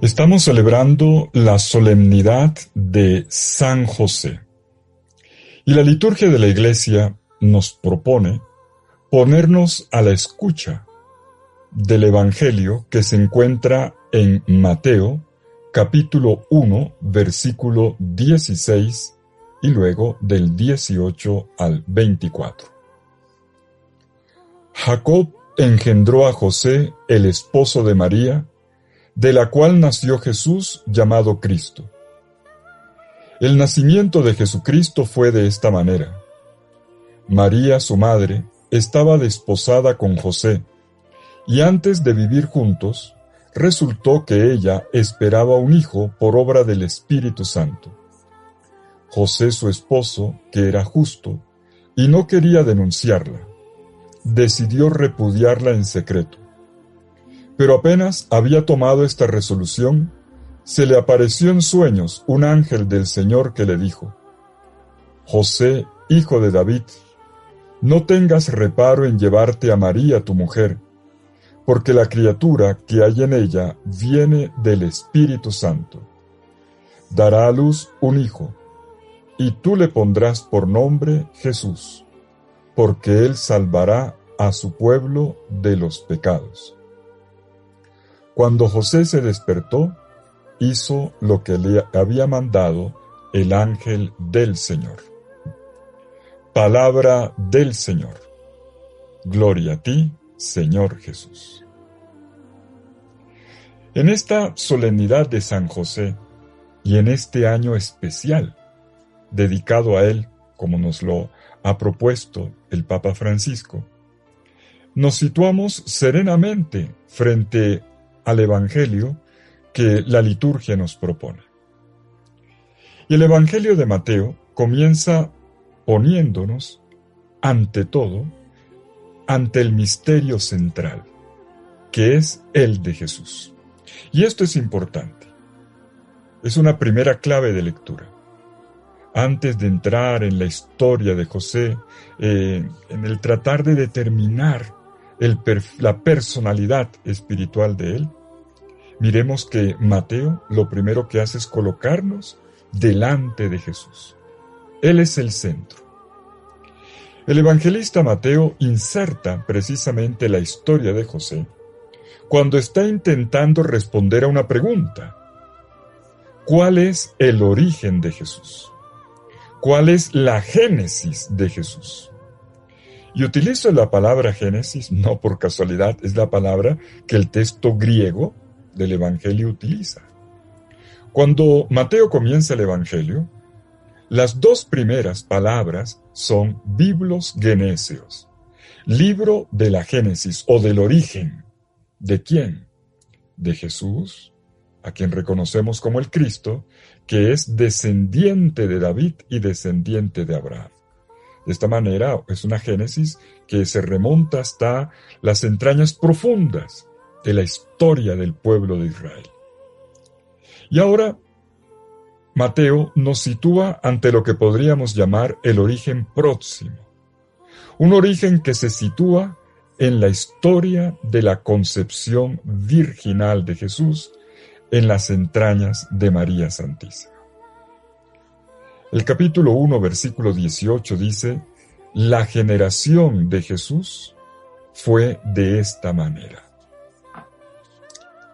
Estamos celebrando la solemnidad de San José. Y la liturgia de la Iglesia nos propone ponernos a la escucha del Evangelio que se encuentra en Mateo, capítulo 1, versículo 16 y luego del 18 al 24. Jacob engendró a José, el esposo de María, de la cual nació Jesús llamado Cristo. El nacimiento de Jesucristo fue de esta manera. María, su madre, estaba desposada con José, y antes de vivir juntos, resultó que ella esperaba un hijo por obra del Espíritu Santo. José, su esposo, que era justo, y no quería denunciarla, decidió repudiarla en secreto. Pero apenas había tomado esta resolución, se le apareció en sueños un ángel del Señor que le dijo: José, hijo de David, no tengas reparo en llevarte a María tu mujer, porque la criatura que hay en ella viene del Espíritu Santo. Dará a luz un hijo, y tú le pondrás por nombre Jesús, porque él salvará a su pueblo de los pecados. Cuando José se despertó, hizo lo que le había mandado el ángel del Señor. Palabra del Señor. Gloria a ti, Señor Jesús. En esta solemnidad de San José y en este año especial, dedicado a él, como nos lo ha propuesto el Papa Francisco, nos situamos serenamente frente al Evangelio que la liturgia nos propone. Y el Evangelio de Mateo comienza poniéndonos, ante todo, ante el misterio central, que es el de Jesús. Y esto es importante. Es una primera clave de lectura. Antes de entrar en la historia de José, en el tratar de determinar la personalidad espiritual de él, miremos que Mateo lo primero que hace es colocarnos delante de Jesús. Él es el centro. El evangelista Mateo inserta precisamente la historia de José cuando está intentando responder a una pregunta. ¿Cuál es el origen de Jesús? ¿Cuál es la génesis de Jesús? Y utilizo la palabra génesis no por casualidad, es la palabra que el texto griego del Evangelio utiliza. Cuando Mateo comienza el Evangelio, las dos primeras palabras son biblos genéseos, libro de la génesis o del origen. ¿De quién? De Jesús, a quien reconocemos como el Cristo, que es descendiente de David y descendiente de Abraham. De esta manera es una génesis que se remonta hasta las entrañas profundas de la historia del pueblo de Israel. Y ahora Mateo nos sitúa ante lo que podríamos llamar el origen próximo, un origen que se sitúa en la historia de la concepción virginal de Jesús en las entrañas de María Santísima. El capítulo 1, versículo 18 dice: la generación de Jesús fue de esta manera.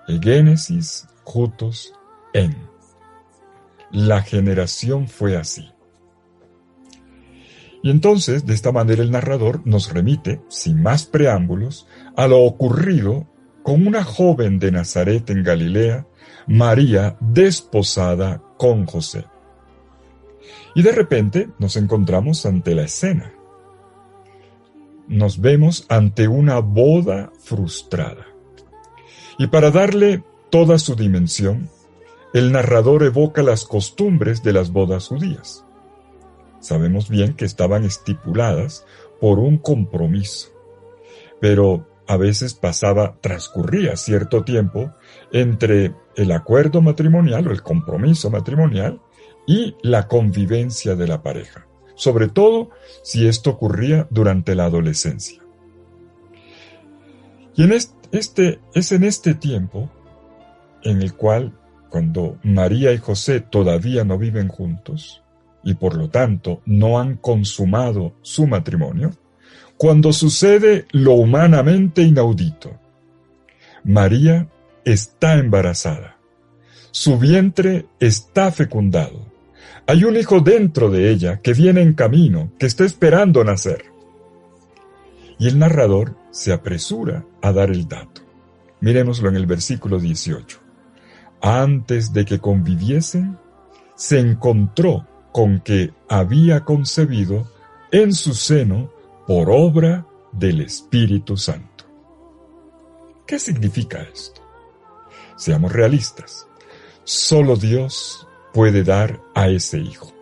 Egénesis jutos en. La generación fue así. Y entonces, de esta manera el narrador nos remite, sin más preámbulos, a lo ocurrido con una joven de Nazaret en Galilea, María, desposada con José. Y de repente nos encontramos ante la escena. Nos vemos ante una boda frustrada. Y para darle toda su dimensión, el narrador evoca las costumbres de las bodas judías. Sabemos bien que estaban estipuladas por un compromiso, pero a veces transcurría cierto tiempo entre el acuerdo matrimonial o el compromiso matrimonial y la convivencia de la pareja, sobre todo si esto ocurría durante la adolescencia. Y es en este tiempo en el cual cuando María y José todavía no viven juntos y por lo tanto no han consumado su matrimonio, cuando sucede lo humanamente inaudito. María está embarazada. Su vientre está fecundado. Hay un hijo dentro de ella que viene en camino, que está esperando nacer. Y el narrador se apresura a dar el dato. Miremoslo en el versículo 18. Antes de que conviviesen, se encontró con que había concebido en su seno por obra del Espíritu Santo. ¿Qué significa esto? Seamos realistas. Solo Dios puede dar a ese hijo.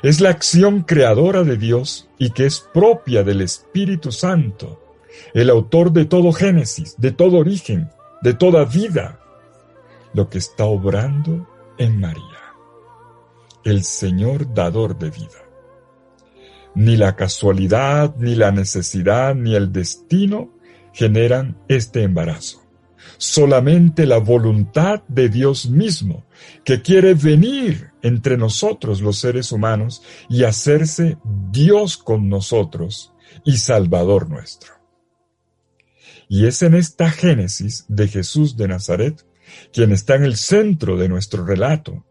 Es la acción creadora de Dios y que es propia del Espíritu Santo, el autor de todo Génesis, de todo origen, de toda vida, lo que está obrando en María, el Señor dador de vida. Ni la casualidad, ni la necesidad, ni el destino generan este embarazo. Solamente la voluntad de Dios mismo, que quiere venir entre nosotros los seres humanos y hacerse Dios con nosotros y Salvador nuestro. Y es en esta génesis de Jesús de Nazaret, quien está en el centro de nuestro relato,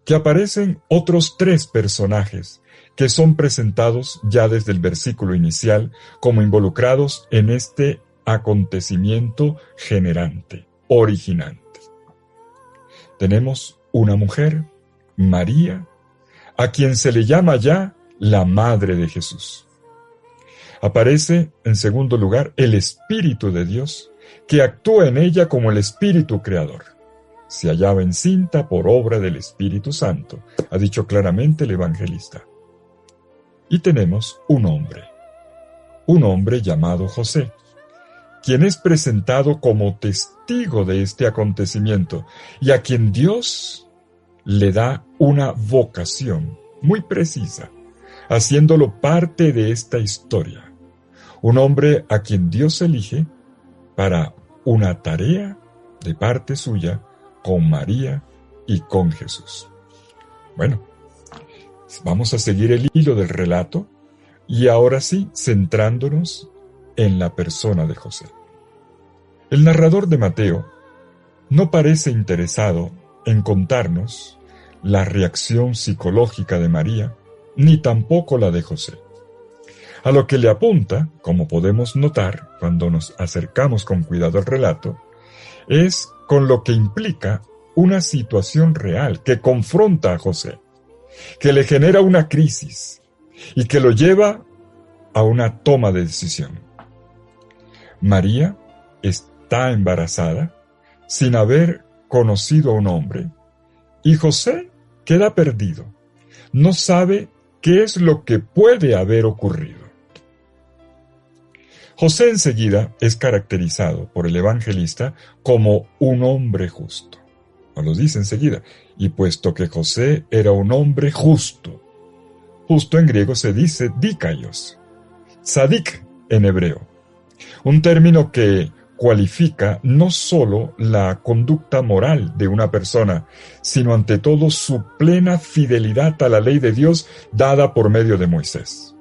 que aparecen otros 3 personajes que son presentados ya desde el versículo inicial como involucrados en este acontecimiento generante, originante. Tenemos una mujer, María, a quien se le llama ya la Madre de Jesús. Aparece, en segundo lugar, el Espíritu de Dios, que actúa en ella como el Espíritu Creador. Se hallaba encinta por obra del Espíritu Santo, ha dicho claramente el evangelista. Y tenemos un hombre llamado José, quien es presentado como testigo de este acontecimiento y a quien Dios le da una vocación muy precisa, haciéndolo parte de esta historia. Un hombre a quien Dios elige para una tarea de parte suya con María y con Jesús. Bueno, vamos a seguir el hilo del relato y ahora sí, centrándonos en la persona de José. El narrador de Mateo no parece interesado en contarnos la reacción psicológica de María, ni tampoco la de José. A lo que le apunta, como podemos notar cuando nos acercamos con cuidado al relato, es con lo que implica una situación real que confronta a José, que le genera una crisis y que lo lleva a una toma de decisión. María está embarazada sin haber conocido a un hombre y José queda perdido. No sabe qué es lo que puede haber ocurrido. José enseguida es caracterizado por el evangelista como un hombre justo. Nos lo dice enseguida. Y puesto que José era un hombre justo, justo en griego se dice dikaios, tzadik en hebreo, un término que cualifica no solo la conducta moral de una persona, sino ante todo su plena fidelidad a la ley de Dios dada por medio de Moisés.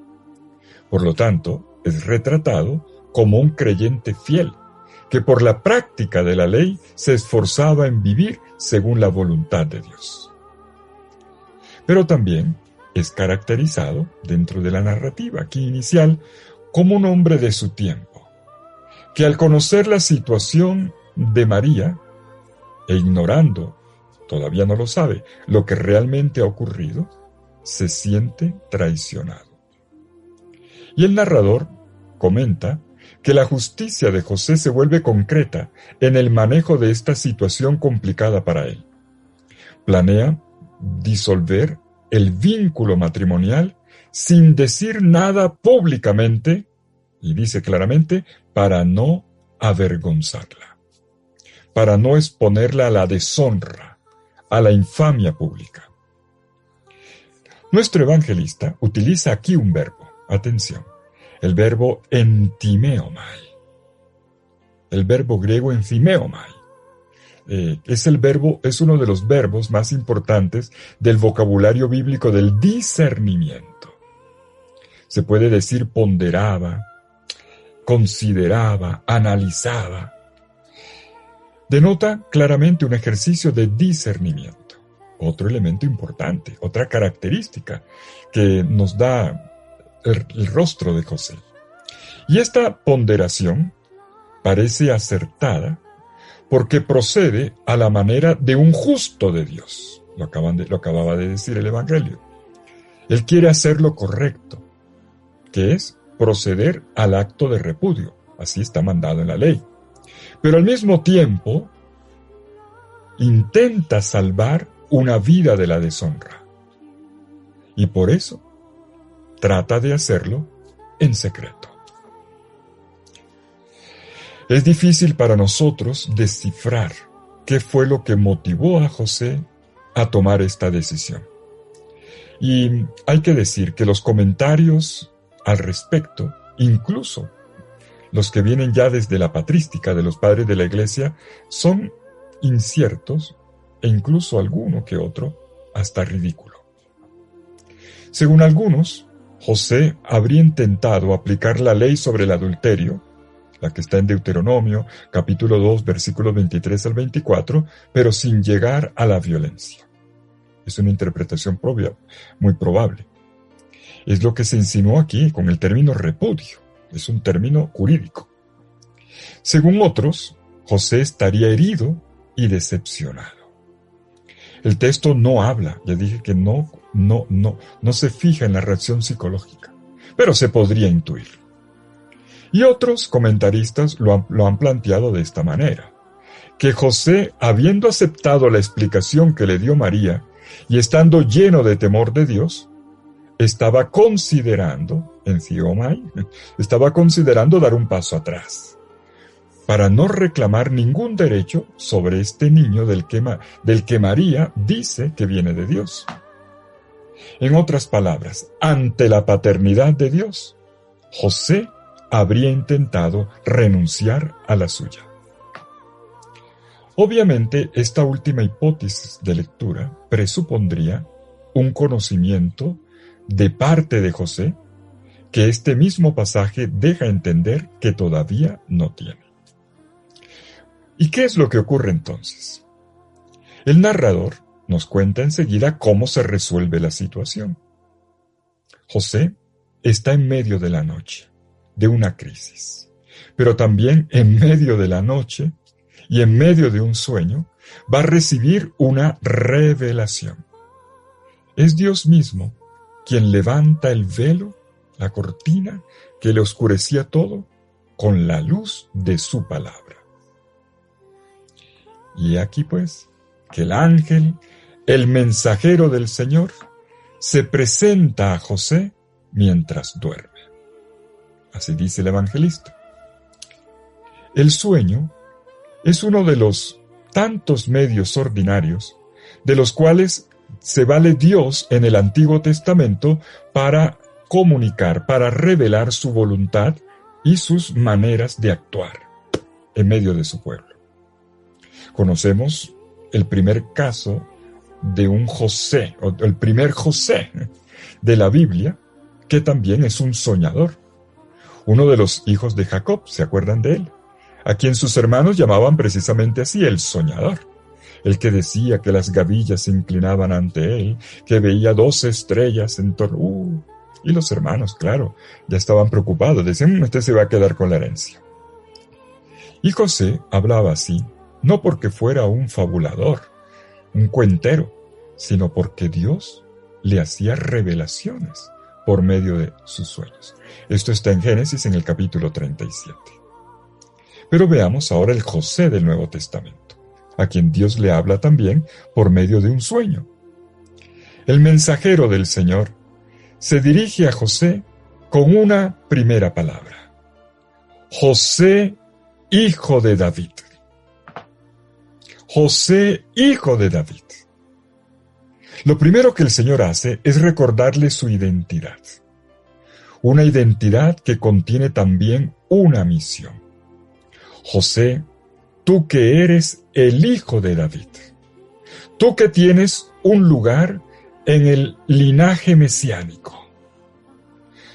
Por lo tanto, es retratado como un creyente fiel, que por la práctica de la ley se esforzaba en vivir según la voluntad de Dios. Pero también es caracterizado, dentro de la narrativa aquí inicial, como un hombre de su tiempo, que al conocer la situación de María, e ignorando, todavía no lo sabe, lo que realmente ha ocurrido, se siente traicionado. Y el narrador comenta que la justicia de José se vuelve concreta en el manejo de esta situación complicada para él. Planea disolver el vínculo matrimonial sin decir nada públicamente, y dice claramente, para no avergonzarla, para no exponerla a la deshonra, a la infamia pública. Nuestro evangelista utiliza aquí un verbo, atención, el verbo entimeomai, el verbo griego enzimeomai, es uno de los verbos más importantes del vocabulario bíblico del discernimiento. Se puede decir ponderaba, consideraba, analizaba. Denota claramente un ejercicio de discernimiento. Otro elemento importante, otra característica que nos da el rostro de José. Y esta ponderación parece acertada porque procede a la manera de un justo de Dios. Lo acababa de decir el Evangelio. Él quiere hacer lo correcto, que es proceder al acto de repudio. Así está mandado en la ley. Pero al mismo tiempo, intenta salvar una vida de la deshonra. Y por eso, trata de hacerlo en secreto. Es difícil para nosotros descifrar qué fue lo que motivó a José a tomar esta decisión. Y hay que decir que los comentarios al respecto, incluso los que vienen ya desde la patrística de los padres de la Iglesia, son inciertos e incluso alguno que otro hasta ridículo. Según algunos, José habría intentado aplicar la ley sobre el adulterio, la que está en Deuteronomio, capítulo 2, versículos 23 al 24, pero sin llegar a la violencia. Es una interpretación muy probable. Es lo que se insinuó aquí con el término repudio. Es un término jurídico. Según otros, José estaría herido y decepcionado. El texto no habla, ya dije que no se fija en la reacción psicológica, pero se podría intuir. Y otros comentaristas lo han planteado de esta manera, que José, habiendo aceptado la explicación que le dio María y estando lleno de temor de Dios, estaba considerando dar un paso atrás, para no reclamar ningún derecho sobre este niño del que María dice que viene de Dios. En otras palabras, ante la paternidad de Dios, José habría intentado renunciar a la suya. Obviamente, esta última hipótesis de lectura presupondría un conocimiento de parte de José que este mismo pasaje deja entender que todavía no tiene. ¿Y qué es lo que ocurre entonces? El narrador nos cuenta enseguida cómo se resuelve la situación. José está en medio de la noche, de una crisis, pero también en medio de la noche y en medio de un sueño va a recibir una revelación. Es Dios mismo quien levanta el velo, la cortina que le oscurecía todo, con la luz de su palabra. Y aquí pues, que el ángel, el mensajero del Señor, se presenta a José mientras duerme. Así dice el evangelista. El sueño es uno de los tantos medios ordinarios de los cuales se vale Dios en el Antiguo Testamento para comunicar, para revelar su voluntad y sus maneras de actuar en medio de su pueblo. Conocemos el primer caso de un José, o el primer José de la Biblia, que también es un soñador. Uno de los hijos de Jacob, ¿se acuerdan de él? A quien sus hermanos llamaban precisamente así, el soñador. El que decía que las gavillas se inclinaban ante él, que veía 2 estrellas en torno. Y los hermanos, claro, ya estaban preocupados, decían, este se va a quedar con la herencia. Y José hablaba así, no porque fuera un fabulador, un cuentero, sino porque Dios le hacía revelaciones por medio de sus sueños. Esto está en Génesis en el capítulo 37. Pero veamos ahora el José del Nuevo Testamento, a quien Dios le habla también por medio de un sueño. El mensajero del Señor se dirige a José con una primera palabra. José, hijo de David. José, hijo de David. Lo primero que el Señor hace es recordarle su identidad. Una identidad que contiene también una misión. José tú que eres el hijo de David, tú que tienes un lugar en el linaje mesiánico.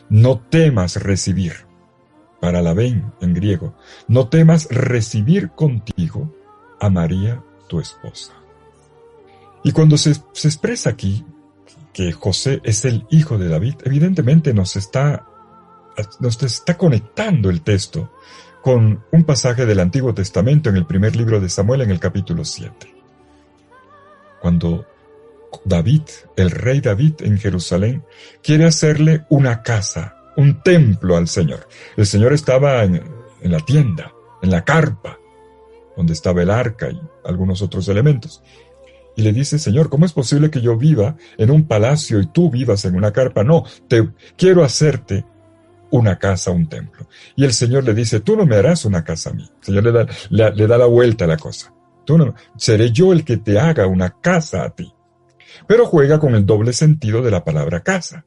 No temas recibir, para la ven en griego, no temas recibir contigo a María, tu esposa. Y cuando se expresa aquí que José es el hijo de David, evidentemente nos está conectando el texto con un pasaje del Antiguo Testamento en el primer libro de Samuel, en el capítulo 7. Cuando David, el rey David en Jerusalén, quiere hacerle una casa, un templo al Señor. El Señor estaba en la tienda, en la carpa, donde estaba el arca y algunos otros elementos. Y le dice, Señor, ¿cómo es posible que yo viva en un palacio y tú vivas en una carpa? No, quiero hacerte una casa, un templo. Y el Señor le dice, tú no me harás una casa a mí. El Señor le da la vuelta a la cosa. Seré yo el que te haga una casa a ti. Pero juega con el doble sentido de la palabra casa.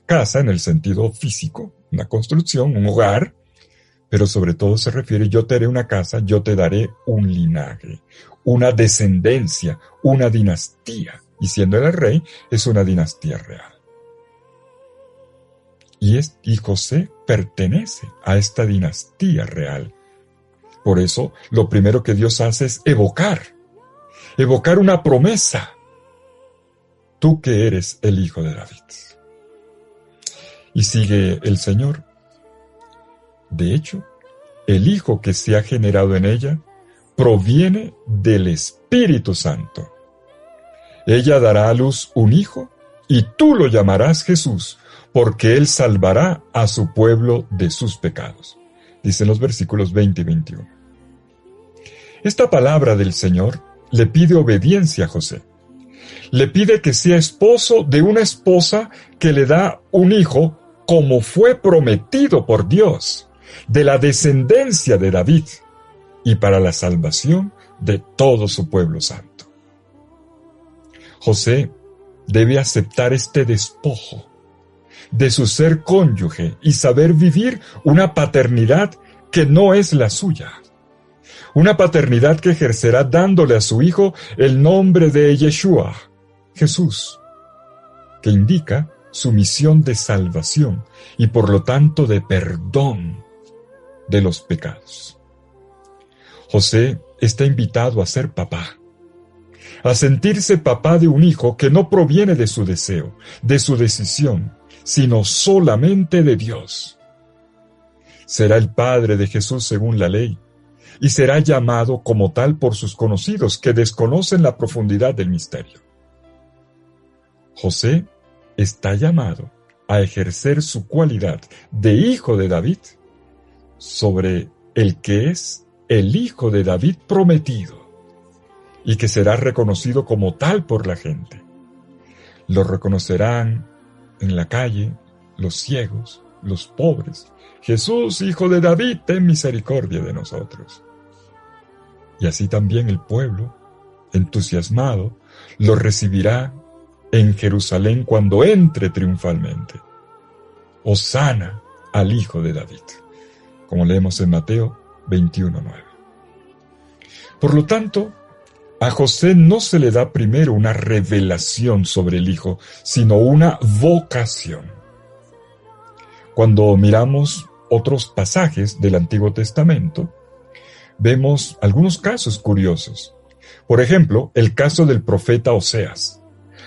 Casa en el sentido físico, una construcción, un hogar, pero sobre todo se refiere, yo te haré una casa, yo te daré un linaje, una descendencia, una dinastía. Y siendo el rey, es una dinastía real. Y José pertenece a esta dinastía real. Por eso, lo primero que Dios hace es evocar una promesa. Tú que eres el hijo de David. Y sigue el Señor. De hecho, el hijo que se ha generado en ella proviene del Espíritu Santo. Ella dará a luz un hijo y tú lo llamarás Jesús, porque él salvará a su pueblo de sus pecados. Dicen los versículos 20 y 21. Esta palabra del Señor le pide obediencia a José. Le pide que sea esposo de una esposa que le da un hijo como fue prometido por Dios, de la descendencia de David, y para la salvación de todo su pueblo santo. José debe aceptar este despojo de su ser cónyuge y saber vivir una paternidad que no es la suya. Una paternidad que ejercerá dándole a su hijo el nombre de Yeshua, Jesús, que indica su misión de salvación y por lo tanto de perdón de los pecados. José está invitado a ser papá, a sentirse papá de un hijo que no proviene de su deseo, de su decisión, sino solamente de Dios. Será el padre de Jesús según la ley, y será llamado como tal por sus conocidos que desconocen la profundidad del misterio. José está llamado a ejercer su cualidad de hijo de David sobre el que es el hijo de David prometido y que será reconocido como tal por la gente. Lo reconocerán en la calle los ciegos, los pobres. Jesús, hijo de David, ten misericordia de nosotros. Y así también el pueblo, entusiasmado, lo recibirá en Jerusalén cuando entre triunfalmente. Hosana al hijo de David, como leemos en Mateo 21:9. Por lo tanto, a José no se le da primero una revelación sobre el hijo, sino una vocación. Cuando miramos otros pasajes del Antiguo Testamento, vemos algunos casos curiosos. Por ejemplo, el caso del profeta Oseas,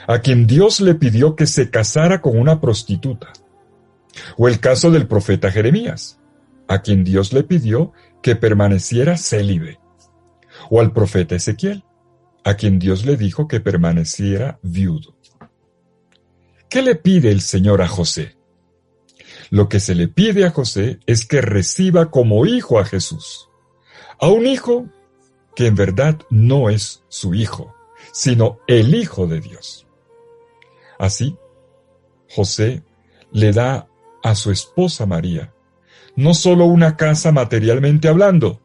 a quien Dios le pidió que se casara con una prostituta. O el caso del profeta Jeremías, a quien Dios le pidió que permaneciera célibe. O al profeta Ezequiel, a quien Dios le dijo que permaneciera viudo. ¿Qué le pide el Señor a José? Lo que se le pide a José es que reciba como hijo a Jesús. A un hijo que en verdad no es su hijo, sino el Hijo de Dios. Así, José le da a su esposa María no solo una casa materialmente hablando,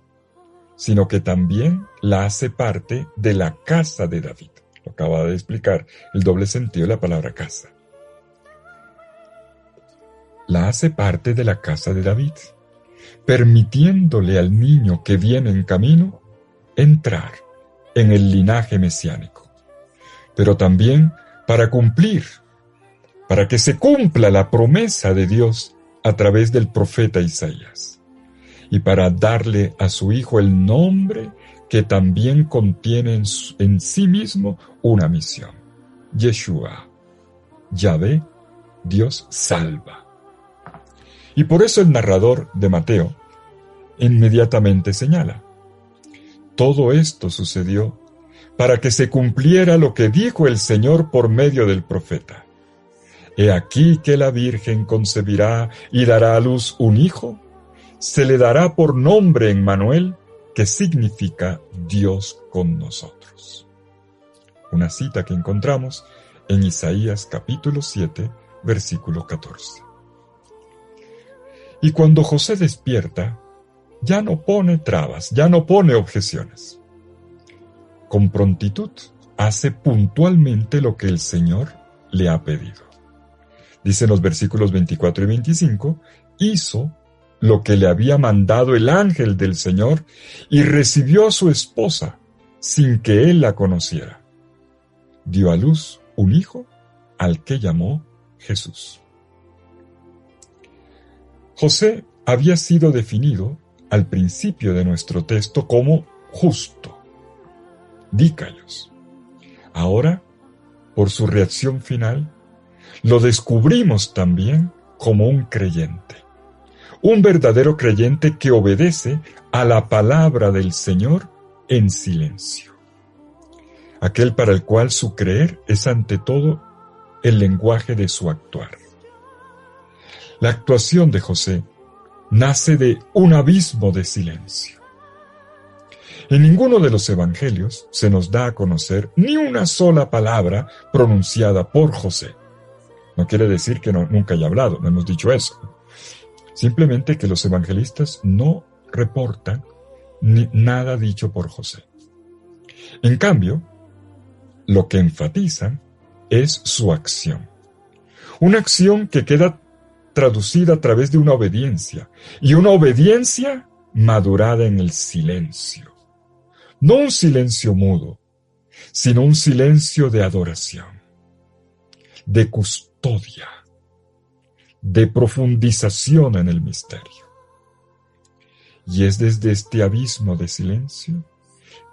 sino que también la hace parte de la casa de David. Lo acaba de explicar el doble sentido de la palabra casa. La hace parte de la casa de David, permitiéndole al niño que viene en camino entrar en el linaje mesiánico, pero también para que se cumpla la promesa de Dios a través del profeta Isaías, y para darle a su Hijo el nombre que también contiene en sí mismo una misión: Yeshua, Yahvé, Dios salva. Y por eso el narrador de Mateo inmediatamente señala: todo esto sucedió para que se cumpliera lo que dijo el Señor por medio del profeta. He aquí que la Virgen concebirá y dará a luz un hijo, se le dará por nombre Emmanuel, que significa Dios con nosotros. Una cita que encontramos en Isaías capítulo 7, versículo 14. Y cuando José despierta, ya no pone trabas, ya no pone objeciones. Con prontitud hace puntualmente lo que el Señor le ha pedido. Dicen los versículos 24 y 25, hizo lo que le había mandado el ángel del Señor y recibió a su esposa sin que él la conociera. Dio a luz un hijo al que llamó Jesús. José había sido definido al principio de nuestro texto como justo, dícayos. Ahora, por su reacción final, lo descubrimos también como un creyente, un verdadero creyente que obedece a la palabra del Señor en silencio, aquel para el cual su creer es ante todo el lenguaje de su actuar. La actuación de José nace de un abismo de silencio. En ninguno de los evangelios se nos da a conocer ni una sola palabra pronunciada por José. No quiere decir que nunca haya hablado, no hemos dicho eso. Simplemente que los evangelistas no reportan nada dicho por José. En cambio, lo que enfatizan es su acción. Una acción que queda traducida a través de una obediencia, y una obediencia madurada en el silencio. No un silencio mudo, sino un silencio de adoración, de custodia, de profundización en el misterio. Y es desde este abismo de silencio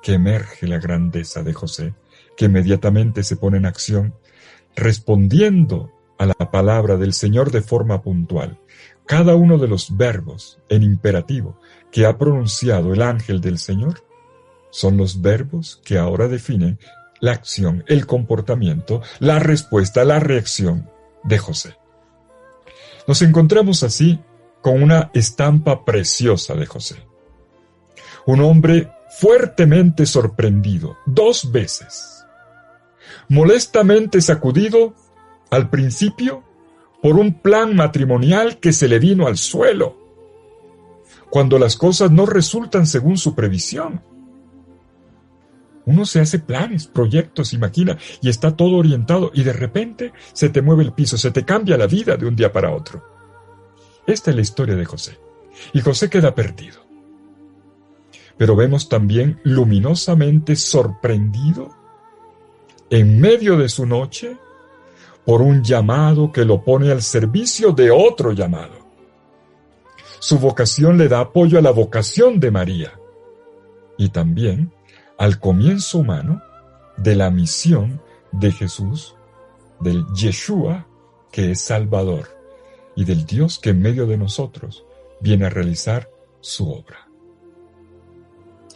que emerge la grandeza de José, que inmediatamente se pone en acción, respondiendo a la palabra del Señor de forma puntual. Cada uno de los verbos en imperativo que ha pronunciado el ángel del Señor son los verbos que ahora definen la acción, el comportamiento, la respuesta, la reacción de José. Nos encontramos así con una estampa preciosa de José. Un hombre fuertemente sorprendido 2 veces, molestamente sacudido al principio por un plan matrimonial que se le vino al suelo, cuando las cosas no resultan según su previsión. Uno se hace planes, proyectos, imagina, y está todo orientado, y de repente se te mueve el piso, se te cambia la vida de un día para otro. Esta es la historia de José, y José queda perdido. Pero vemos también luminosamente sorprendido, en medio de su noche, por un llamado que lo pone al servicio de otro llamado. Su vocación le da apoyo a la vocación de María, y también al comienzo humano de la misión de Jesús, del Yeshua, que es Salvador, y del Dios que en medio de nosotros viene a realizar su obra.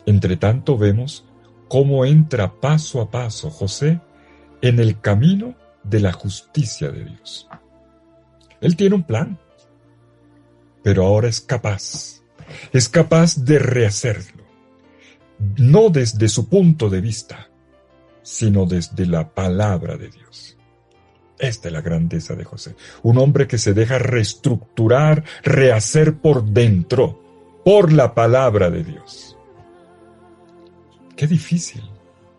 Entre tanto vemos cómo entra paso a paso José en el camino de la justicia de Dios. Él tiene un plan, pero ahora es capaz de rehacerlo, no desde su punto de vista, sino desde la palabra de Dios. Esta es la grandeza de José, un hombre que se deja reestructurar, rehacer por dentro, por la palabra de Dios. Qué difícil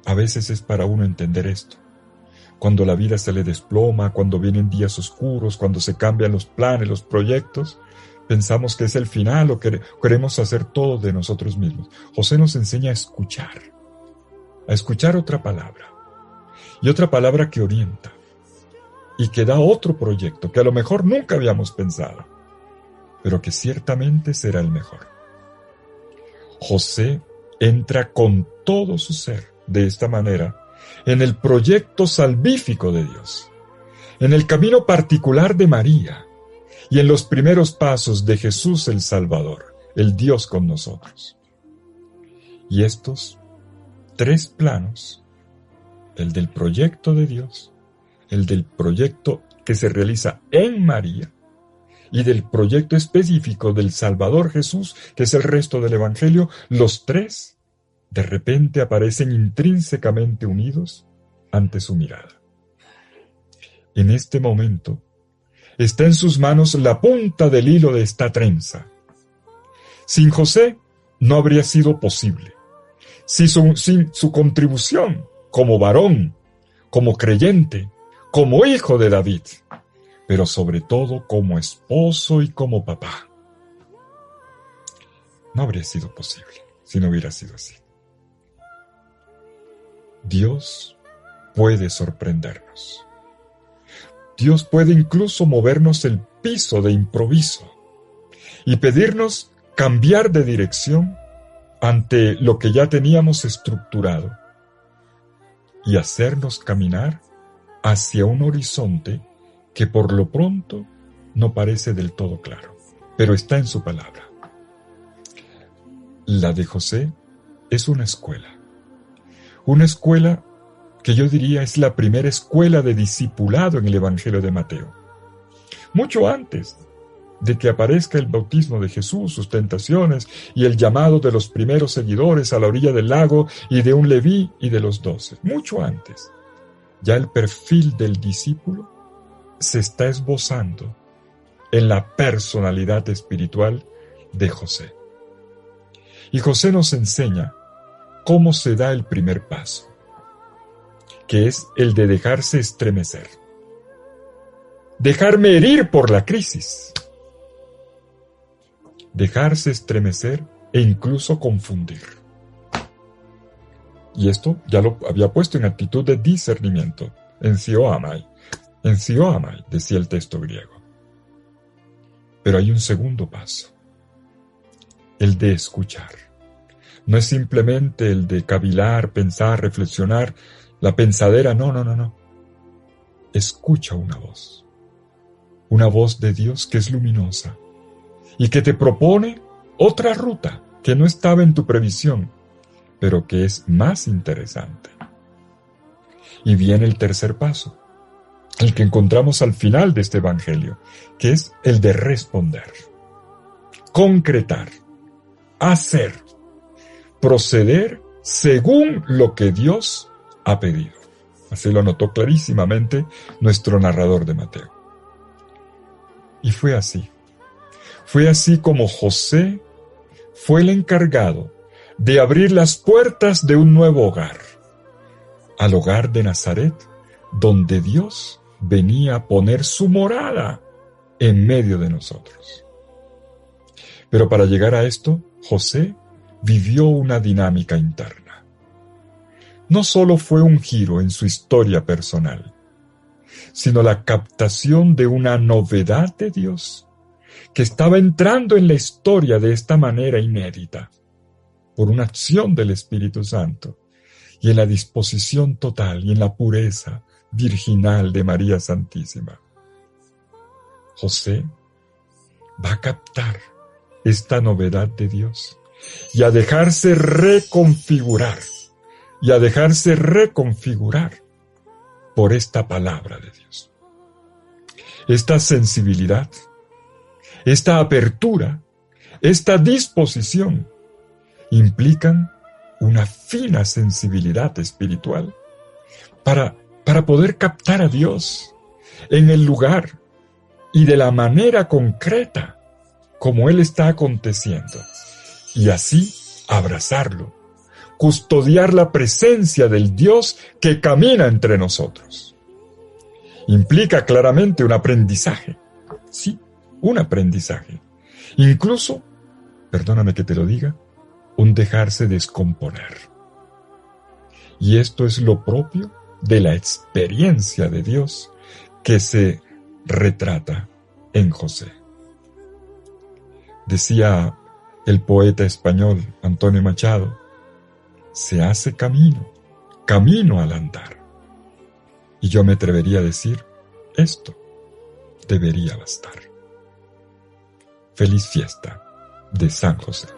a veces es para uno entender esto. Cuando la vida se le desploma, cuando vienen días oscuros, cuando se cambian los planes, los proyectos, Pensamos que es el final o queremos hacer todo de nosotros mismos. José nos enseña a escuchar otra palabra, y otra palabra que orienta, y que da otro proyecto que a lo mejor nunca habíamos pensado, pero que ciertamente será el mejor. José entra con todo su ser, de esta manera, en el proyecto salvífico de Dios, en el camino particular de María, y en los primeros pasos de Jesús el Salvador, el Dios con nosotros. Y estos 3 planos, el del proyecto de Dios, el del proyecto que se realiza en María, y del proyecto específico del Salvador Jesús, que es el resto del Evangelio, los 3 de repente aparecen intrínsecamente unidos ante su mirada. En este momento, está en sus manos la punta del hilo de esta trenza. Sin José no habría sido posible. Sin su contribución como varón, como creyente, como hijo de David, pero sobre todo como esposo y como papá. No habría sido posible si no hubiera sido así. Dios puede sorprendernos. Dios puede incluso movernos el piso de improviso y pedirnos cambiar de dirección ante lo que ya teníamos estructurado y hacernos caminar hacia un horizonte que por lo pronto no parece del todo claro, pero está en su palabra. La de José es una escuela que yo diría es la primera escuela de discipulado en el Evangelio de Mateo. Mucho antes de que aparezca el bautismo de Jesús, sus tentaciones y el llamado de los primeros seguidores a la orilla del lago y de un Leví y de los 12. Mucho antes, ya el perfil del discípulo se está esbozando en la personalidad espiritual de José. Y José nos enseña cómo se da el primer paso, que es el de dejarse estremecer. Dejarme herir por la crisis. Dejarse estremecer e incluso confundir. Y esto ya lo había puesto en actitud de discernimiento, en Zioamai, decía el texto griego. Pero hay un segundo paso, el de escuchar. No es simplemente el de cavilar, pensar, reflexionar, la pensadera, no. Escucha una voz de Dios que es luminosa y que te propone otra ruta que no estaba en tu previsión, pero que es más interesante. Y viene el tercer paso, el que encontramos al final de este Evangelio, que es el de responder, concretar, hacer, proceder según lo que Dios ha pedido. Así lo anotó clarísimamente nuestro narrador de Mateo. Y fue así. Fue así como José fue el encargado de abrir las puertas de un nuevo hogar, al hogar de Nazaret, donde Dios venía a poner su morada en medio de nosotros. Pero para llegar a esto, José vivió una dinámica interna. No solo fue un giro en su historia personal, sino la captación de una novedad de Dios que estaba entrando en la historia de esta manera inédita, por una acción del Espíritu Santo y en la disposición total y en la pureza virginal de María Santísima. José va a captar esta novedad de Dios y a dejarse reconfigurar por esta palabra de Dios. Esta sensibilidad, esta apertura, esta disposición implican una fina sensibilidad espiritual para poder captar a Dios en el lugar y de la manera concreta como Él está aconteciendo, y así abrazarlo, custodiar la presencia del Dios que camina entre nosotros. Implica claramente un aprendizaje, sí, un aprendizaje, Incluso, perdóname que te lo diga, un dejarse descomponer. Y esto es lo propio de la experiencia de Dios que se retrata en José. Decía el poeta español Antonio Machado, se hace camino, camino al andar. Y yo me atrevería a decir, esto debería bastar. Feliz fiesta de San José.